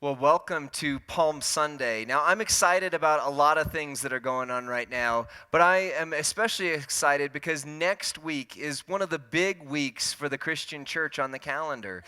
Well, welcome to Palm Sunday. Now, I'm excited about a lot of things that are going on right now, but I am especially excited because next week is one of the big weeks for the Christian church on the calendar.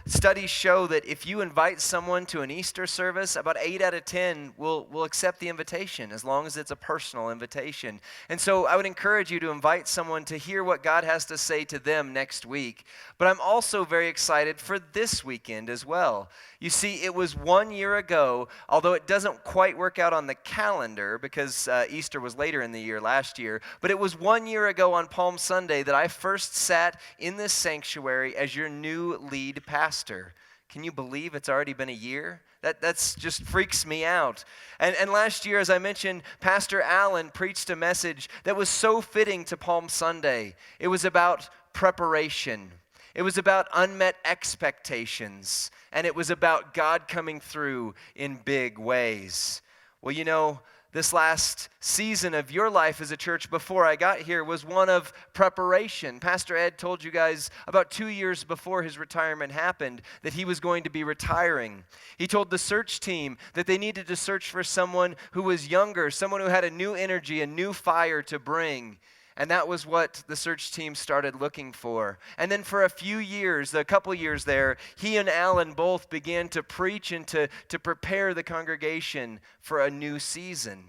Studies show that if you invite someone to an Easter service, about 8 out of 10 will accept the invitation as long as it's a personal invitation. And so I would encourage you to invite someone to hear what God has to say to them next week. But I'm also very excited for this weekend as well. You see, it was 1 year ago, although it doesn't quite work out on the calendar because Easter was later in the year last year, but it was 1 year ago on Palm Sunday that I first sat in this sanctuary as your new lead pastor. Can you believe it's already been a year? That's just freaks me out. And last year, as I mentioned, Pastor Allen preached a message that was so fitting to Palm Sunday. It was about preparation. It was about unmet expectations, and it was about God coming through in big ways. Well, this last season of your life as a church before I got here was one of preparation. Pastor Ed told you guys about 2 years before his retirement happened that he was going to be retiring. He told the search team that they needed to search for someone who was younger, someone who had a new energy, a new fire to bring. And that was what the search team started looking for. And then for a few years, a couple years there, he and Alan both began to preach and to prepare the congregation for a new season.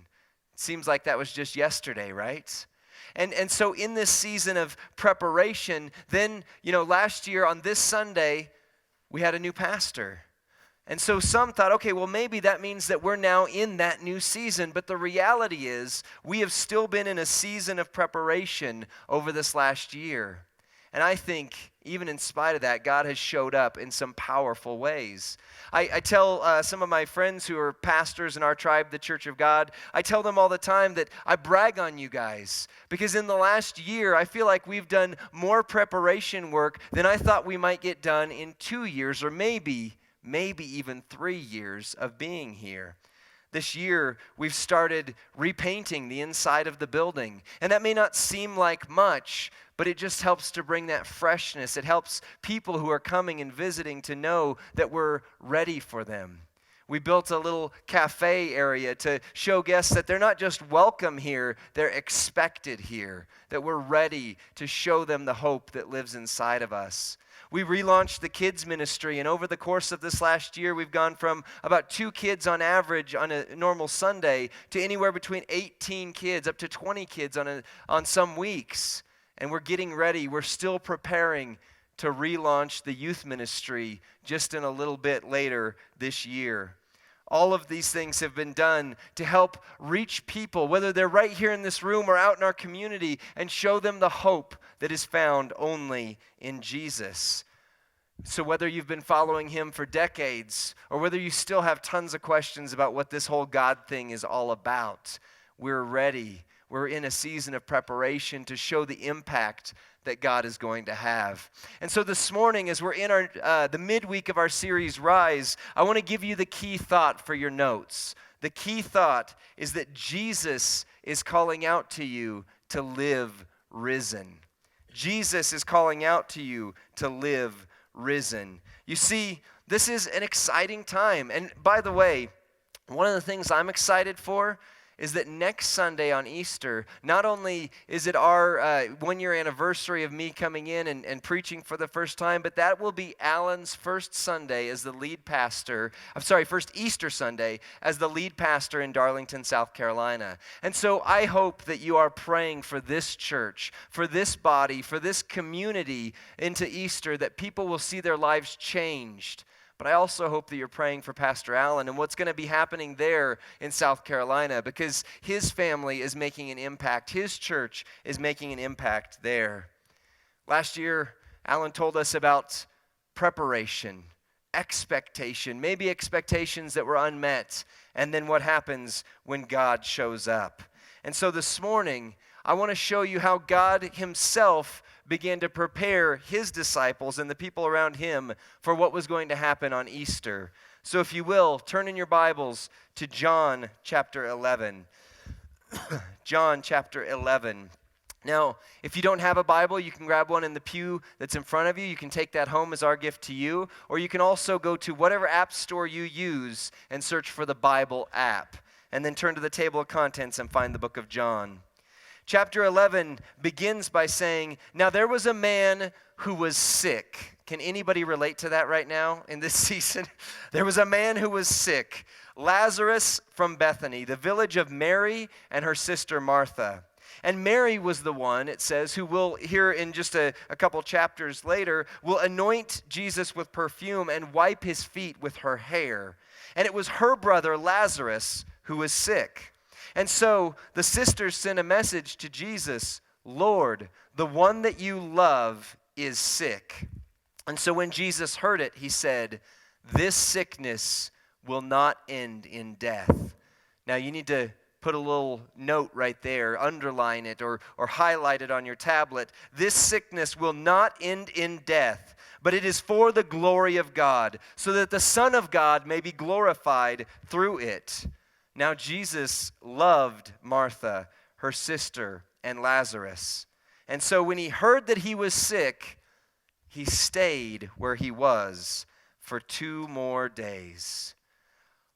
It seems like that was just yesterday, right? And so in this season of preparation, then, last year on this Sunday, we had a new pastor. And so some thought, okay, well, maybe that means that we're now in that new season. But the reality is we have still been in a season of preparation over this last year. And I think even in spite of that, God has showed up in some powerful ways. I tell some of my friends who are pastors in our tribe, the Church of God, I tell them all the time that I brag on you guys. Because in the last year, I feel like we've done more preparation work than I thought we might get done in 2 years or maybe even 3 years of being here. This year, we've started repainting the inside of the building. And that may not seem like much, but it just helps to bring that freshness. It helps people who are coming and visiting to know that we're ready for them. We built a little cafe area to show guests that they're not just welcome here, they're expected here, that we're ready to show them the hope that lives inside of us. We relaunched the kids ministry, and over the course of this last year, we've gone from about 2 kids on average on a normal Sunday to anywhere between 18 kids, up to 20 kids on some weeks. And we're getting ready. We're still preparing to relaunch the youth ministry just in a little bit later this year. All of these things have been done to help reach people, whether they're right here in this room or out in our community, and show them the hope that is found only in Jesus. So whether you've been following him for decades, or whether you still have tons of questions about what this whole God thing is all about, we're ready. We're in a season of preparation to show the impact that God is going to have. And so this morning, as we're in the midweek of our series, Rise, I want to give you the key thought for your notes. The key thought is that Jesus is calling out to you to live risen. Jesus is calling out to you to live risen. You see, this is an exciting time. And by the way, one of the things I'm excited for is that next Sunday on Easter, not only is it our 1-year anniversary of me coming in and preaching for the first time, but that will be Alan's first Sunday as the lead pastor, first Easter Sunday as the lead pastor in Darlington, South Carolina. And so I hope that you are praying for this church, for this body, for this community into Easter, that people will see their lives changed. But I also hope that you're praying for Pastor Allen and what's going to be happening there in South Carolina, because his family is making an impact. His church is making an impact there. Last year, Alan told us about preparation, expectation, maybe expectations that were unmet, and then what happens when God shows up. And so this morning, I want to show you how God himself began to prepare his disciples and the people around him for what was going to happen on Easter. So if you will, turn in your Bibles to John chapter 11. John chapter 11. Now, if you don't have a Bible, you can grab one in the pew that's in front of you. You can take that home as our gift to you. Or you can also go to whatever app store you use and search for the Bible app. And then turn to the table of contents and find the book of John. Chapter 11 begins by saying, "Now there was a man who was sick." Can anybody relate to that right now in this season? There was a man who was sick, Lazarus from Bethany, the village of Mary and her sister Martha. And Mary was the one, it says, who will, here in just a couple chapters later, will anoint Jesus with perfume and wipe his feet with her hair. And it was her brother Lazarus who was sick. And so the sisters sent a message to Jesus, "Lord, the one that you love is sick." And so when Jesus heard it, he said, "This sickness will not end in death." Now you need to put a little note right there, underline it or highlight it on your tablet. This sickness will not end in death, but it is for the glory of God, so that the Son of God may be glorified through it. Now Jesus loved Martha, her sister, and Lazarus. And so when he heard that he was sick, he stayed where he was for 2 more days.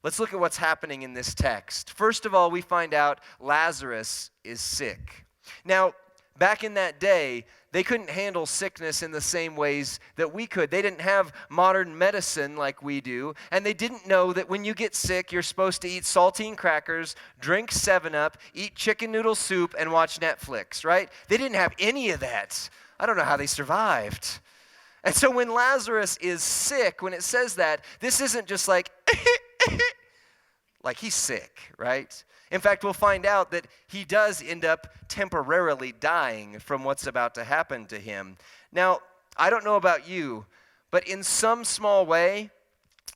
Let's look at what's happening in this text. First of all, we find out Lazarus is sick. Now, back in that day, they couldn't handle sickness in the same ways that we could. They didn't have modern medicine like we do, and they didn't know that when you get sick, you're supposed to eat saltine crackers, drink 7-Up, eat chicken noodle soup, and watch Netflix, right? They didn't have any of that. I don't know how they survived. And so when Lazarus is sick, when it says that, this isn't just like, like he's sick, right? In fact, we'll find out that he does end up temporarily dying from what's about to happen to him. Now, I don't know about you, but in some small way,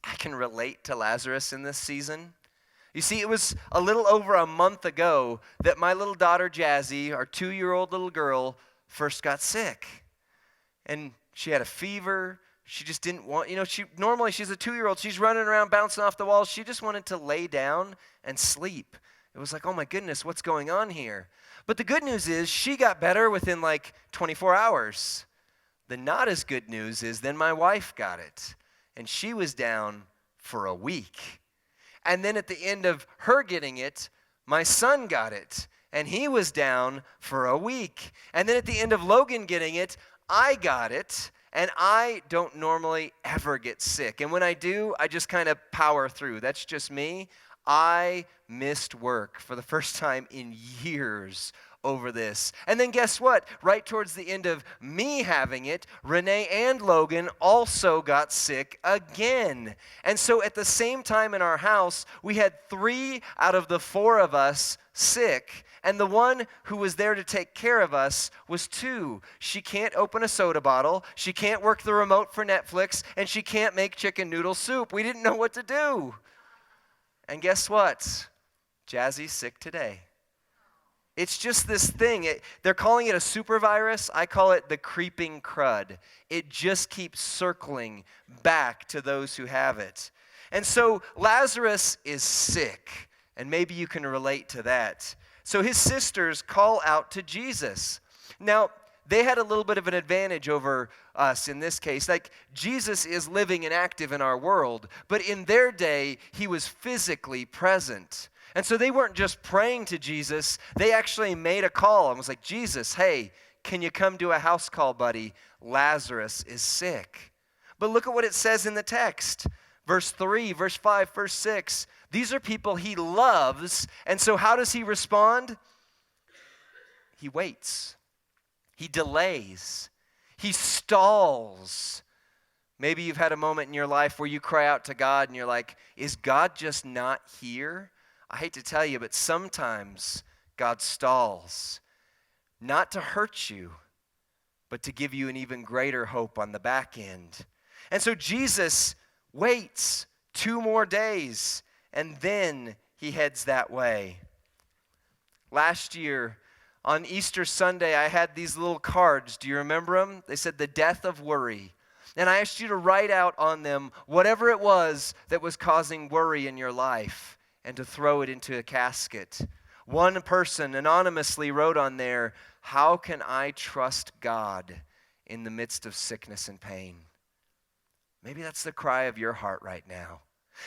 I can relate to Lazarus in this season. You see, it was a little over a month ago that my little daughter, Jazzy, our 2-year-old little girl, first got sick. And she had a fever. She just didn't want, normally she's a 2-year-old. She's running around, bouncing off the walls. She just wanted to lay down and sleep. It was like, oh my goodness, what's going on here? But the good news is she got better within like 24 hours. The not as good news is then my wife got it, and she was down for a week. And then at the end of her getting it, my son got it, and he was down for a week. And then at the end of Logan getting it, I got it, and I don't normally ever get sick. And when I do, I just kind of power through. That's just me. I missed work for the first time in years over this. And then guess what? Right towards the end of me having it, Renee and Logan also got sick again. And so at the same time in our house, we had 3 out of the 4 of us sick. And the one who was there to take care of us was 2. She can't open a soda bottle, she can't work the remote for Netflix, and she can't make chicken noodle soup. We didn't know what to do. And guess what? Jazzy's sick today. It's just this thing. They're calling it a super virus. I call it the creeping crud. It just keeps circling back to those who have it. And so Lazarus is sick, and maybe you can relate to that. So his sisters call out to Jesus. Now, they had a little bit of an advantage over us in this case. Like, Jesus is living and active in our world, but in their day, he was physically present. And so they weren't just praying to Jesus, they actually made a call and was like, Jesus, hey, can you come do a house call, buddy? Lazarus is sick. But look at what it says in the text. Verse 3, verse 5, verse 6. These are people he loves, and so how does he respond? He waits. He delays. He stalls. Maybe you've had a moment in your life where you cry out to God and you're like, is God just not here? I hate to tell you, but sometimes God stalls. Not to hurt you, but to give you an even greater hope on the back end. And so Jesus waits 2 more days, and then he heads that way. Last year, on Easter Sunday, I had these little cards. Do you remember them? They said, the death of worry. And I asked you to write out on them whatever it was that was causing worry in your life and to throw it into a casket. One person anonymously wrote on there, how can I trust God in the midst of sickness and pain? Maybe that's the cry of your heart right now.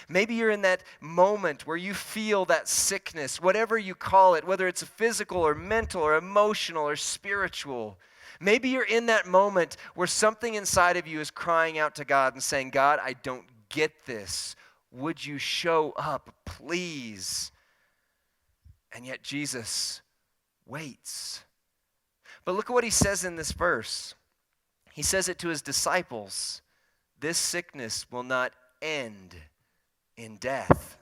Maybe you're in that moment where you feel that sickness, whatever you call it, whether it's physical or mental or emotional or spiritual. Maybe you're in that moment where something inside of you is crying out to God and saying, God, I don't get this. Would you show up, please? And yet Jesus waits. But look at what he says in this verse. He says it to his disciples. This sickness will not end in death.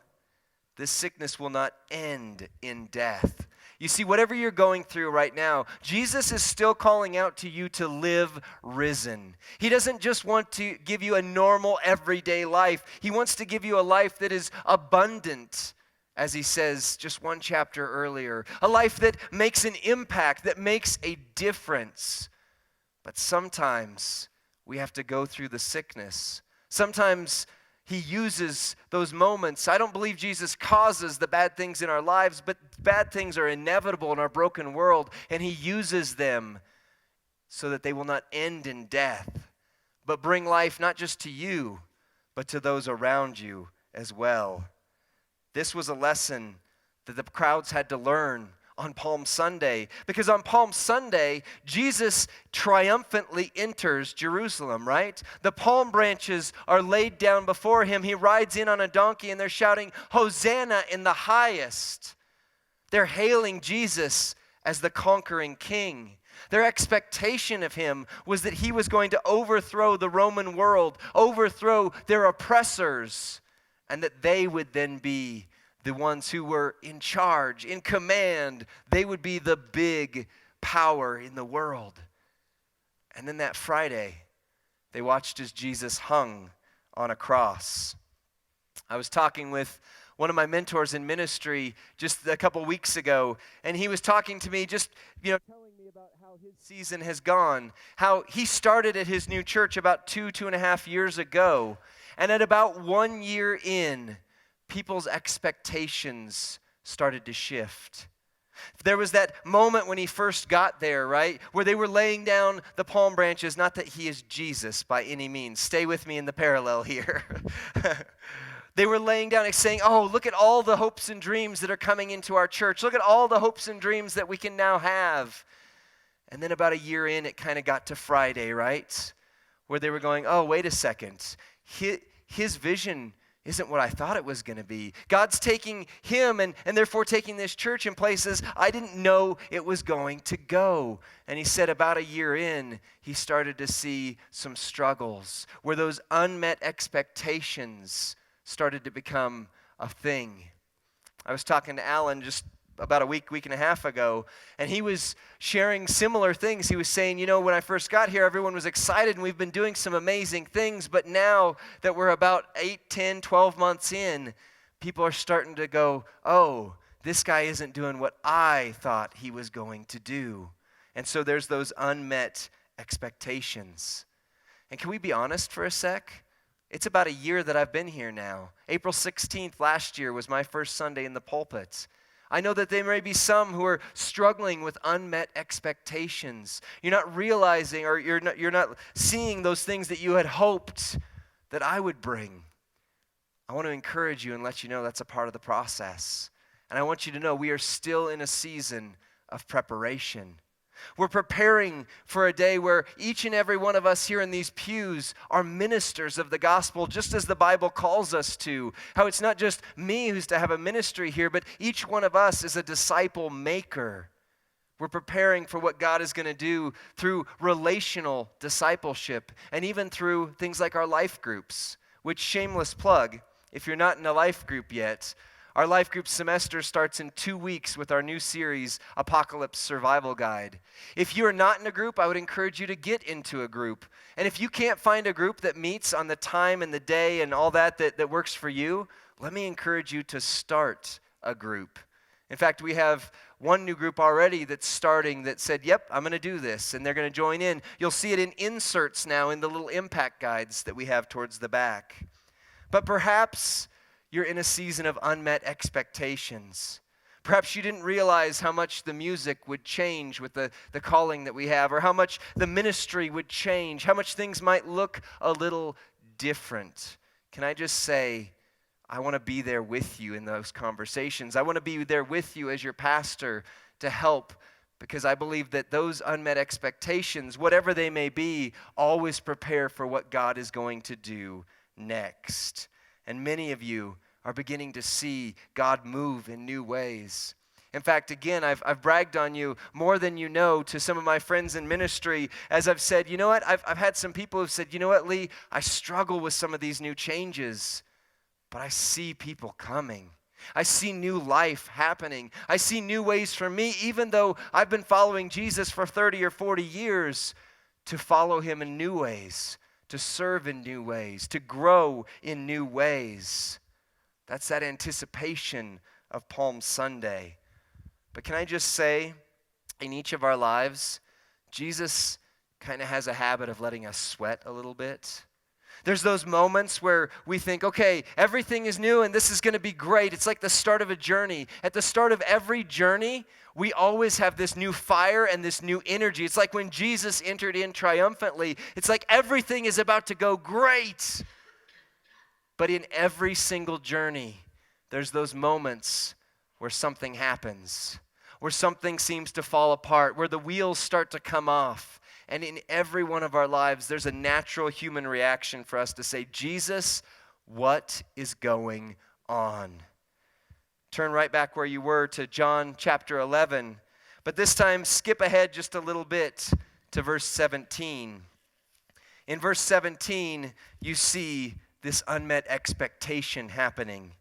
This sickness will not end in death. You see, whatever you're going through right now, Jesus is still calling out to you to live risen. He doesn't just want to give you a normal, everyday life. He wants to give you a life that is abundant, as he says just one chapter earlier. A life that makes an impact, that makes a difference. But sometimes we have to go through the sickness. Sometimes he uses those moments. I don't believe Jesus causes the bad things in our lives, but bad things are inevitable in our broken world, and he uses them so that they will not end in death, but bring life not just to you, but to those around you as well. This was a lesson that the crowds had to learn on Palm Sunday, because on Palm Sunday, Jesus triumphantly enters Jerusalem, right? The palm branches are laid down before him. He rides in on a donkey, and they're shouting, Hosanna in the highest. They're hailing Jesus as the conquering king. Their expectation of him was that he was going to overthrow the Roman world, overthrow their oppressors, and that they would then be the ones who were in charge, in command. They would be the big power in the world. And then that Friday, they watched as Jesus hung on a cross. I was talking with one of my mentors in ministry just a couple weeks ago, and he was talking to me just, telling me about how his season has gone, how he started at his new church about 2.5 years ago, and at about 1 year in, people's expectations started to shift. There was that moment when he first got there, right, where they were laying down the palm branches, not that he is Jesus by any means. Stay with me in the parallel here. They were laying down and saying, oh, look at all the hopes and dreams that are coming into our church. Look at all the hopes and dreams that we can now have. And then about a year in, it kind of got to Friday, right, where they were going, oh, wait a second. His vision isn't what I thought it was going to be. God's taking him and therefore taking this church in places I didn't know it was going to go. And he said about a year in, he started to see some struggles where those unmet expectations started to become a thing. I was talking to Alan just about a week and a half ago, and he was sharing similar things. He was saying, when I first got here, everyone was excited, and we've been doing some amazing things, but now that we're about 8, 10, 12 months in, people are starting to go, oh, this guy isn't doing what I thought he was going to do. And so there's those unmet expectations. And can we be honest for a sec? It's about a year that I've been here now. April 16th last year was my first Sunday in the pulpit. I know that there may be some who are struggling with unmet expectations. You're not realizing, or you're not seeing those things that you had hoped that I would bring. I want to encourage you and let you know that's a part of the process. And I want you to know we are still in a season of preparation. We're preparing for a day where each and every one of us here in these pews are ministers of the gospel, just as the Bible calls us to. How it's not just me who's to have a ministry here, but each one of us is a disciple maker. We're preparing for what God is going to do through relational discipleship and even through things like our life groups, which, shameless plug, if you're not in a life group yet, our life group semester starts in 2 weeks with our new series, Apocalypse Survival Guide. If you're not in a group, I would encourage you to get into a group. And if you can't find a group that meets on the time and the day and all that works for you, let me encourage you to start a group. In fact, we have one new group already that's starting that said, yep, I'm going to do this, and they're going to join in. You'll see it in inserts now in the little impact guides that we have towards the back. But perhaps you're in a season of unmet expectations. Perhaps you didn't realize how much the music would change with the calling that we have, or how much the ministry would change, how much things might look a little different. Can I just say, I want to be there with you in those conversations. I want to be there with you as your pastor to help, because I believe that those unmet expectations, whatever they may be, always prepare for what God is going to do next. And many of you are beginning to see God move in new ways. In fact, again, I've bragged on you more than you know to some of my friends in ministry as I've said, you know what, I've had some people who've said, you know what, Lee, I struggle with some of these new changes, but I see people coming. I see new life happening. I see new ways for me, even though I've been following Jesus for 30 or 40 years, to follow him in new ways, to serve in new ways, to grow in new ways. That's that anticipation of Palm Sunday. But can I just say, in each of our lives, Jesus kind of has a habit of letting us sweat a little bit. There's those moments where we think, okay, everything is new and this is going to be great. It's like the start of a journey. At the start of every journey, we always have this new fire and this new energy. It's like when Jesus entered in triumphantly. It's like everything is about to go great. But in every single journey, there's those moments where something happens, where something seems to fall apart, where the wheels start to come off. And in every one of our lives, there's a natural human reaction for us to say, Jesus, what is going on? Turn right back where you were to John chapter 11. But this time, skip ahead just a little bit to verse 17. In verse 17, you see this unmet expectation happening.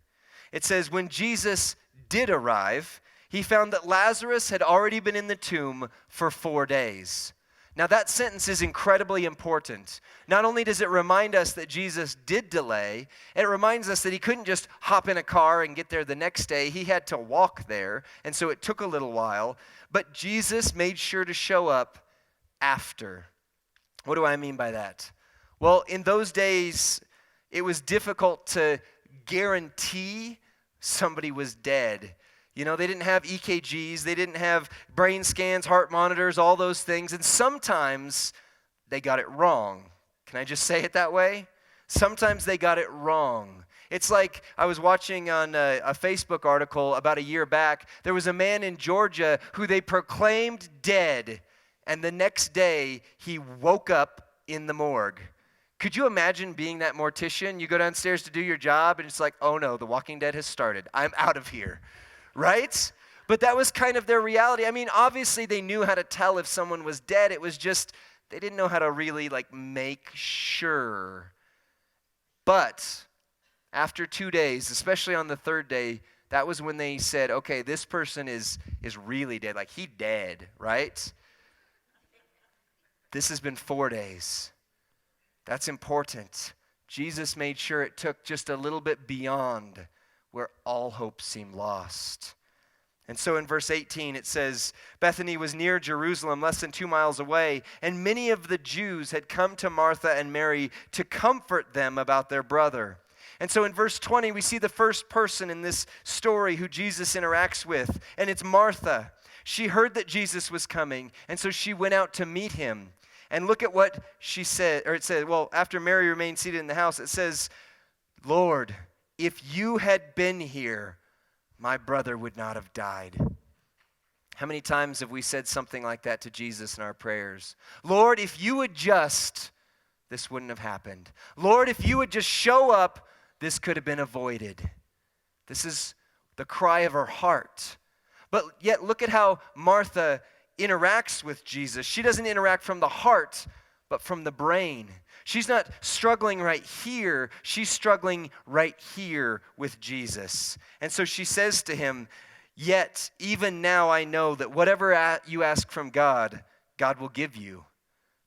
It says, when Jesus did arrive, he found that Lazarus had already been in the tomb for 4 days. Now that sentence is incredibly important. Not only does it remind us that Jesus did delay, it reminds us that he couldn't just hop in a car and get there the next day. He had to walk there, and so it took a little while. But Jesus made sure to show up after. What do I mean by that? Well, in those days, it was difficult to guarantee somebody was dead. You know, they didn't have EKGs, they didn't have brain scans, heart monitors, all those things, and sometimes they got it wrong. Can I just say it that way? Sometimes they got it wrong. It's like I was watching on a Facebook article about a year back. There was a man in Georgia who they proclaimed dead, and the next day he woke up in the morgue. Could you imagine being that mortician? You go downstairs to do your job, and it's like, oh no, The Walking Dead has started. I'm out of here. Right? But that was kind of their reality. I mean, obviously they knew how to tell if someone was dead. It was just, they didn't know how to really make sure. But after 2 days, especially on the third day, that was when they said, okay, this person is really dead. Like, he dead, right? This has been 4 days. That's important. Jesus made sure it took just a little bit beyond where all hope seemed lost. And so in verse 18 it says, Bethany was near Jerusalem, less than 2 miles away, and many of the Jews had come to Martha and Mary to comfort them about their brother. And so in verse 20 we see the first person in this story who Jesus interacts with, and it's Martha. She heard that Jesus was coming, and so she went out to meet him. And look at what she said, or it said, well, after Mary remained seated in the house, it says, Lord, if you had been here, my brother would not have died. How many times have we said something like that to Jesus in our prayers? Lord, if you would just, this wouldn't have happened. Lord, if you would just show up, this could have been avoided. This is the cry of her heart. But yet look at how Martha interacts with Jesus. She doesn't interact from the heart, but from the brain. She's not struggling right here. She's struggling right here with Jesus. And so she says to him, yet even now I know that whatever you ask from God, God will give you.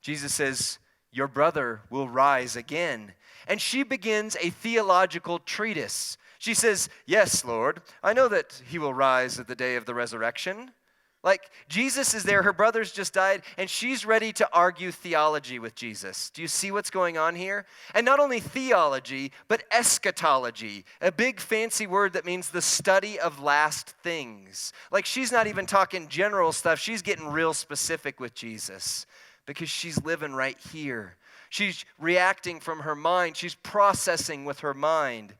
Jesus says, your brother will rise again. And she begins a theological treatise. She says, yes, Lord, I know that he will rise at the day of the resurrection. Like, Jesus is there, her brother's just died, and she's ready to argue theology with Jesus. Do you see what's going on here? And not only theology, but eschatology, a big fancy word that means the study of last things. Like, she's not even talking general stuff, she's getting real specific with Jesus because she's living right here. She's reacting from her mind, she's processing with her mind.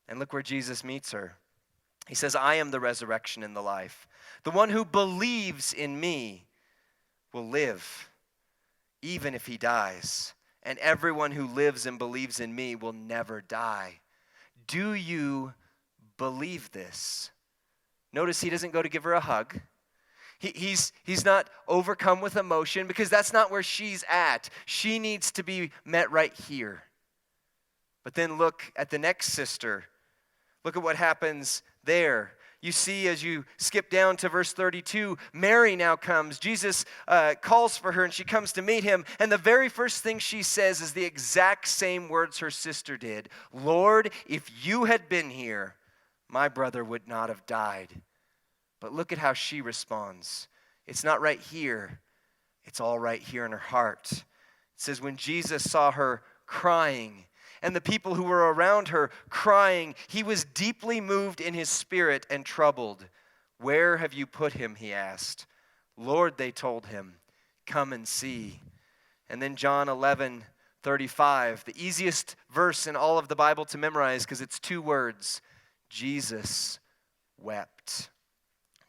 And look where Jesus meets her. He says, I am the resurrection and the life. The one who believes in me will live, even if he dies. And everyone who lives and believes in me will never die. Do you believe this? Notice he doesn't go to give her a hug. He's not overcome with emotion because that's not where she's at. She needs to be met right here. But then look at the next sister. Look at what happens there. You see, as you skip down to verse 32, Mary now comes. Jesus calls for her, and she comes to meet him. And the very first thing she says is the exact same words her sister did. Lord, if you had been here, my brother would not have died. But look at how she responds. It's not right here. It's all right here in her heart. It says, when Jesus saw her crying, and the people who were around her crying, he was deeply moved in his spirit and troubled. Where have you put him? He asked. Lord, they told him, come and see. And then John 11:35, the easiest verse in all of the Bible to memorize because it's 2 words. Jesus wept.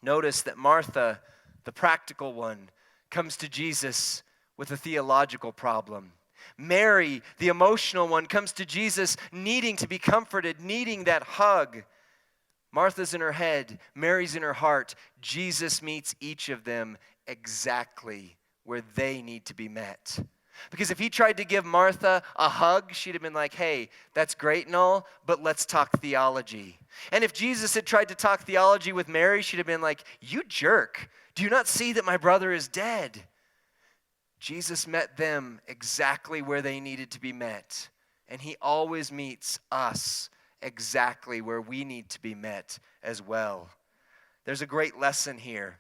Notice that Martha, the practical one, comes to Jesus with a theological problem. Mary, the emotional one, comes to Jesus needing to be comforted, needing that hug. Martha's in her head, Mary's in her heart. Jesus meets each of them exactly where they need to be met. Because if he tried to give Martha a hug, she'd have been like, hey, that's great and all, but let's talk theology. And if Jesus had tried to talk theology with Mary, she'd have been like, you jerk. Do you not see that my brother is dead? Jesus met them exactly where they needed to be met. And he always meets us exactly where we need to be met as well. There's a great lesson here.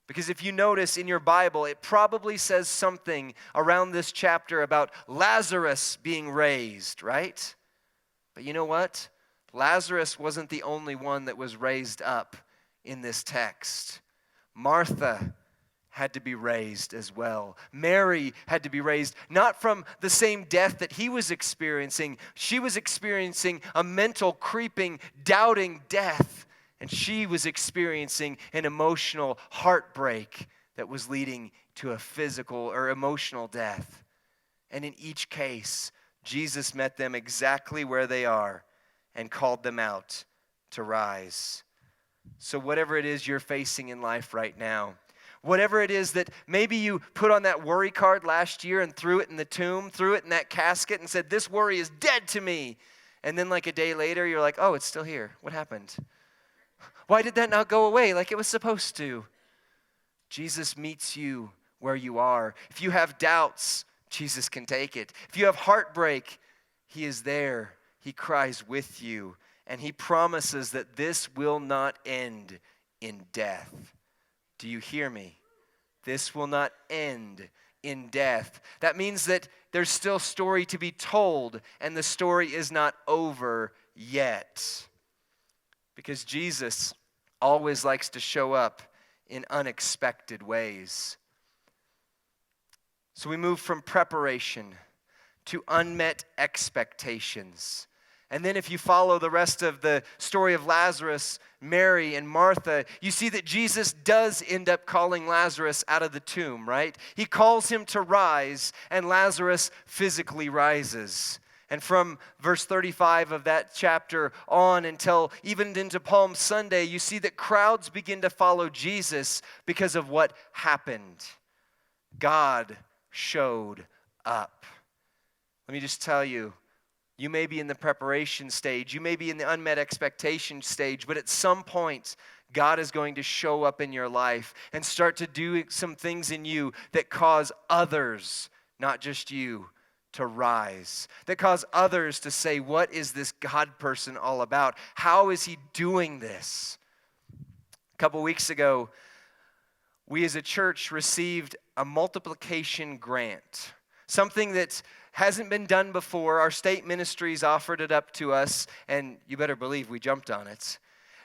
Because if you notice in your Bible, it probably says something around this chapter about Lazarus being raised, right? But you know what? Lazarus wasn't the only one that was raised up in this text. Martha had to be raised as well. Mary had to be raised, not from the same death that he was experiencing. She was experiencing a mental, creeping, doubting death. And she was experiencing an emotional heartbreak that was leading to a physical or emotional death. And in each case, Jesus met them exactly where they are and called them out to rise. So whatever it is you're facing in life right now, whatever it is that maybe you put on that worry card last year and threw it in the tomb, threw it in that casket and said, this worry is dead to me. And then like a day later, you're like, oh, it's still here. What happened? Why did that not go away like it was supposed to? Jesus meets you where you are. If you have doubts, Jesus can take it. If you have heartbreak, he is there. He cries with you. And he promises that this will not end in death. Do you hear me? This will not end in death. That means that there's still story to be told, and the story is not over yet. Because Jesus always likes to show up in unexpected ways. So we move from preparation to unmet expectations. And then if you follow the rest of the story of Lazarus, Mary, and Martha, you see that Jesus does end up calling Lazarus out of the tomb, right? He calls him to rise, and Lazarus physically rises. And from verse 35 of that chapter on until even into Palm Sunday, you see that crowds begin to follow Jesus because of what happened. God showed up. Let me just tell you, you may be in the preparation stage, you may be in the unmet expectation stage, but at some point, God is going to show up in your life and start to do some things in you that cause others, not just you, to rise, that cause others to say, what is this God person all about? How is he doing this? A couple weeks ago, we as a church received a multiplication grant, something that hasn't been done before. Our state ministries offered it up to us, and you better believe we jumped on it.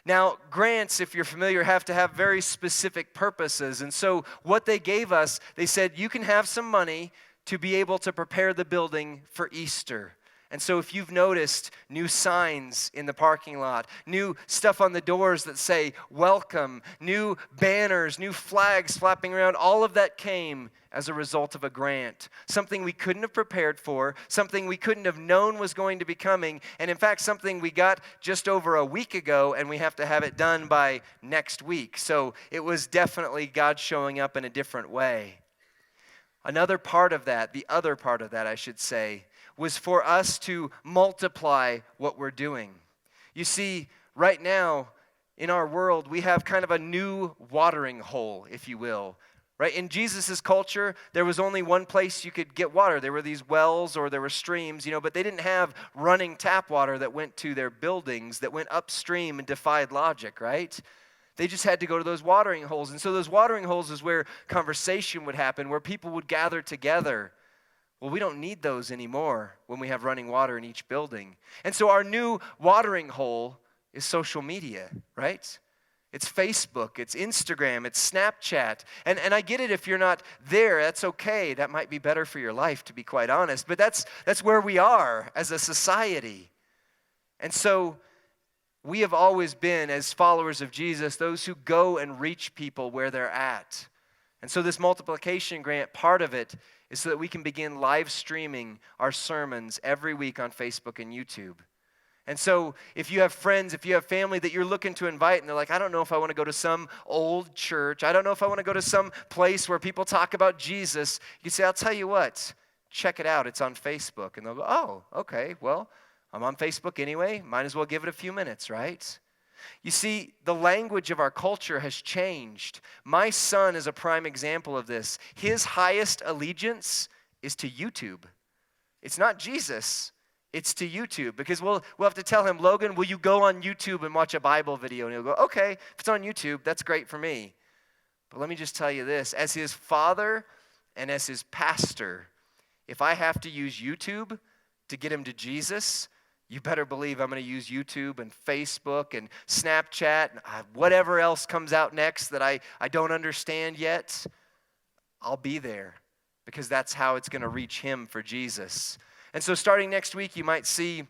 Now, grants, if you're familiar, have to have very specific purposes. And so what they gave us, they said, you can have some money to be able to prepare the building for Easter. And so if you've noticed new signs in the parking lot, new stuff on the doors that say welcome, new banners, new flags flapping around, all of that came as a result of a grant. Something we couldn't have prepared for, something we couldn't have known was going to be coming, and in fact something we got just over a week ago and we have to have it done by next week. So it was definitely God showing up in a different way. Another part of that, the other part of that I should say, was for us to multiply what we're doing. You see, right now in our world, we have kind of a new watering hole, if you will. Right? In Jesus' culture, there was only one place you could get water. There were these wells or there were streams, but they didn't have running tap water that went to their buildings, that went upstream and defied logic, right? They just had to go to those watering holes. And so those watering holes is where conversation would happen, where people would gather together. Well, we don't need those anymore when we have running water in each building. And so our new watering hole is social media, right? It's Facebook, it's Instagram, it's Snapchat. And I get it if you're not there, that's okay. That might be better for your life, to be quite honest. But that's where we are as a society. And so we have always been, as followers of Jesus, those who go and reach people where they're at. And so this multiplication grant, part of it is so that we can begin live streaming our sermons every week on Facebook and YouTube. And so if you have friends, if you have family that you're looking to invite, and they're like, I don't know if I want to go to some old church. I don't know if I want to go to some place where people talk about Jesus. You say, I'll tell you what, check it out. It's on Facebook. And they'll go, oh, okay, well, I'm on Facebook anyway. Might as well give it a few minutes, right? You see, the language of our culture has changed. My son is a prime example of this. His highest allegiance is to YouTube. It's not Jesus. It's to YouTube, because we'll have to tell him, Logan, will you go on YouTube and watch a Bible video? And he'll go, okay, if it's on YouTube, that's great for me. But let me just tell you this, as his father and as his pastor, if I have to use YouTube to get him to Jesus, you better believe I'm going to use YouTube and Facebook and Snapchat and whatever else comes out next that I don't understand yet. I'll be there, because that's how it's going to reach him for Jesus. And so starting next week, you might see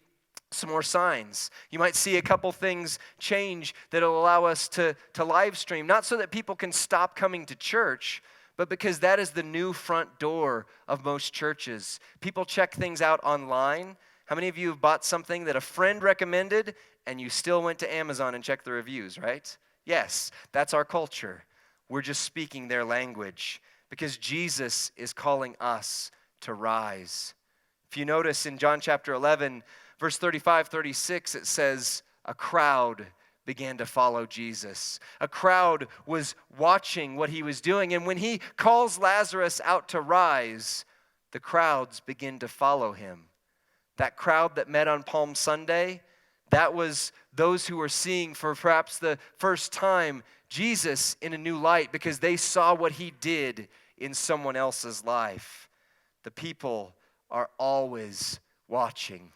some more signs. You might see a couple things change that will allow us to live stream, not so that people can stop coming to church, but because that is the new front door of most churches. People check things out online. How many of you have bought something that a friend recommended and you still went to Amazon and checked the reviews, right? Yes, that's our culture. We're just speaking their language because Jesus is calling us to rise. If you notice in John chapter 11, verse 35, 36, it says, a crowd began to follow Jesus. A crowd was watching what he was doing. And when he calls Lazarus out to rise, the crowds begin to follow him. That crowd that met on Palm Sunday, that was those who were seeing for perhaps the first time Jesus in a new light, because they saw what he did in someone else's life. The people are always watching.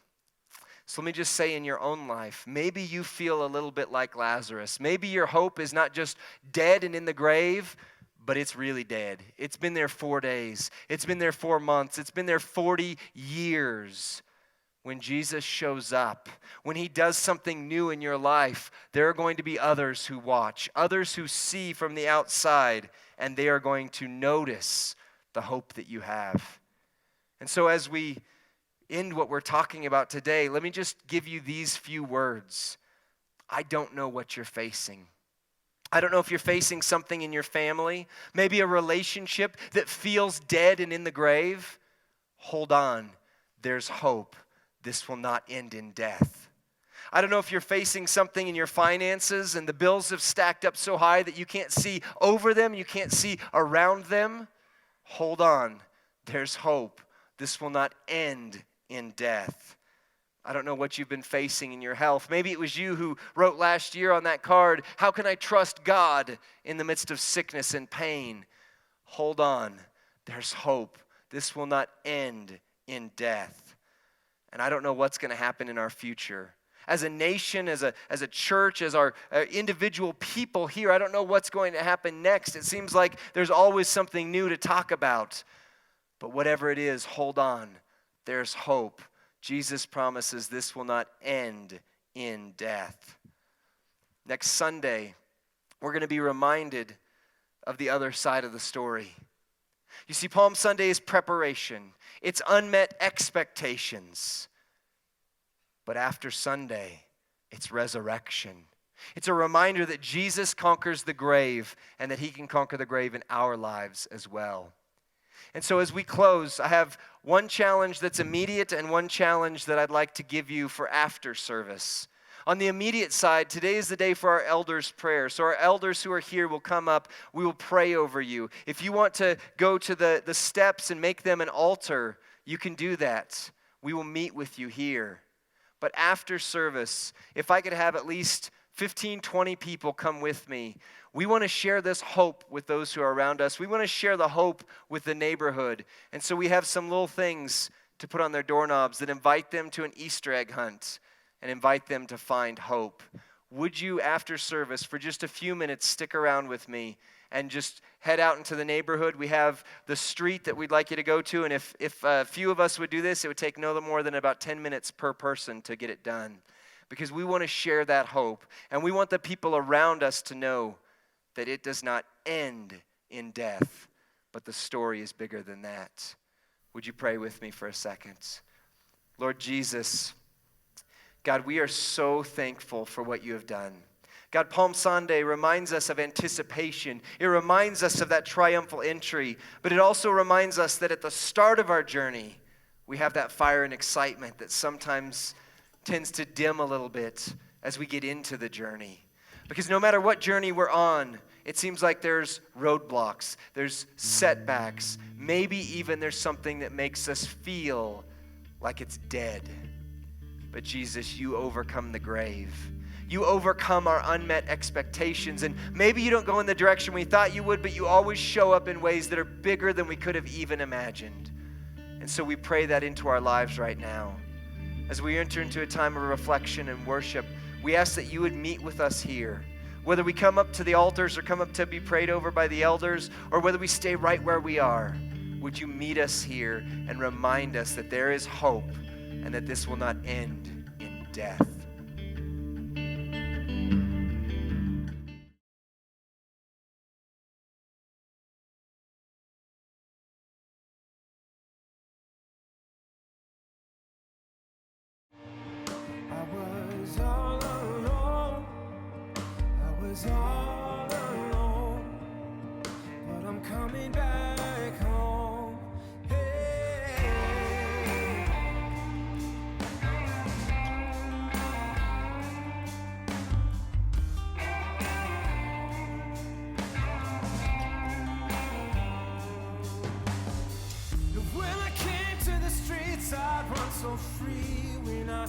So let me just say, in your own life, maybe you feel a little bit like Lazarus. Maybe your hope is not just dead and in the grave, but it's really dead. It's been there 4 days. It's been there 4 months. It's been there 40 years. When Jesus shows up, when he does something new in your life, there are going to be others who watch, others who see from the outside, and they are going to notice the hope that you have. And so as we end what we're talking about today, let me just give you these few words. I don't know what you're facing. I don't know if you're facing something in your family, maybe a relationship that feels dead and in the grave. Hold on, there's hope. This will not end in death. I don't know if you're facing something in your finances and the bills have stacked up so high that you can't see over them, you can't see around them. Hold on, there's hope. This will not end in death. I don't know what you've been facing in your health. Maybe it was you who wrote last year on that card, how can I trust God in the midst of sickness and pain? Hold on. There's hope. This will not end in death. And I don't know what's going to happen in our future. As a nation, as a church, as our individual people here, I don't know what's going to happen next. It seems like there's always something new to talk about. But whatever it is, hold on. There's hope. Jesus promises this will not end in death. Next Sunday, we're going to be reminded of the other side of the story. You see, Palm Sunday is preparation. It's unmet expectations. But after Sunday, it's resurrection. It's a reminder that Jesus conquers the grave and that he can conquer the grave in our lives as well. And so as we close, I have one challenge that's immediate and one challenge that I'd like to give you for after service. On the immediate side, today is the day for our elders' prayer. So our elders who are here will come up. We will pray over you. If you want to go to the steps and make them an altar, you can do that. We will meet with you here. But after service, if I could have at least 15, 20 people come with me, we want to share this hope with those who are around us. We want to share the hope with the neighborhood. And so we have some little things to put on their doorknobs that invite them to an Easter egg hunt and invite them to find hope. Would you, after service, for just a few minutes, stick around with me and just head out into the neighborhood? We have the street that we'd like you to go to, and if a few of us would do this, it would take no more than about 10 minutes per person to get it done. Because we want to share that hope, and we want the people around us to know that it does not end in death, but the story is bigger than that. Would you pray with me for a second? Lord Jesus, God, we are so thankful for what you have done. God, Palm Sunday reminds us of anticipation. It reminds us of that triumphal entry, but it also reminds us that at the start of our journey, we have that fire and excitement that sometimes tends to dim a little bit as we get into the journey. Because no matter what journey we're on, it seems like there's roadblocks, there's setbacks, maybe even there's something that makes us feel like it's dead. But Jesus, you overcome the grave. You overcome our unmet expectations, and maybe you don't go in the direction we thought you would, but you always show up in ways that are bigger than we could have even imagined. And so we pray that into our lives right now. As we enter into a time of reflection and worship, we ask that you would meet with us here. Whether we come up to the altars or come up to be prayed over by the elders, or whether we stay right where we are, would you meet us here and remind us that there is hope and that this will not end in death. All alone, but I'm coming back home. Hey. When I came to the streets, I'd run so free when I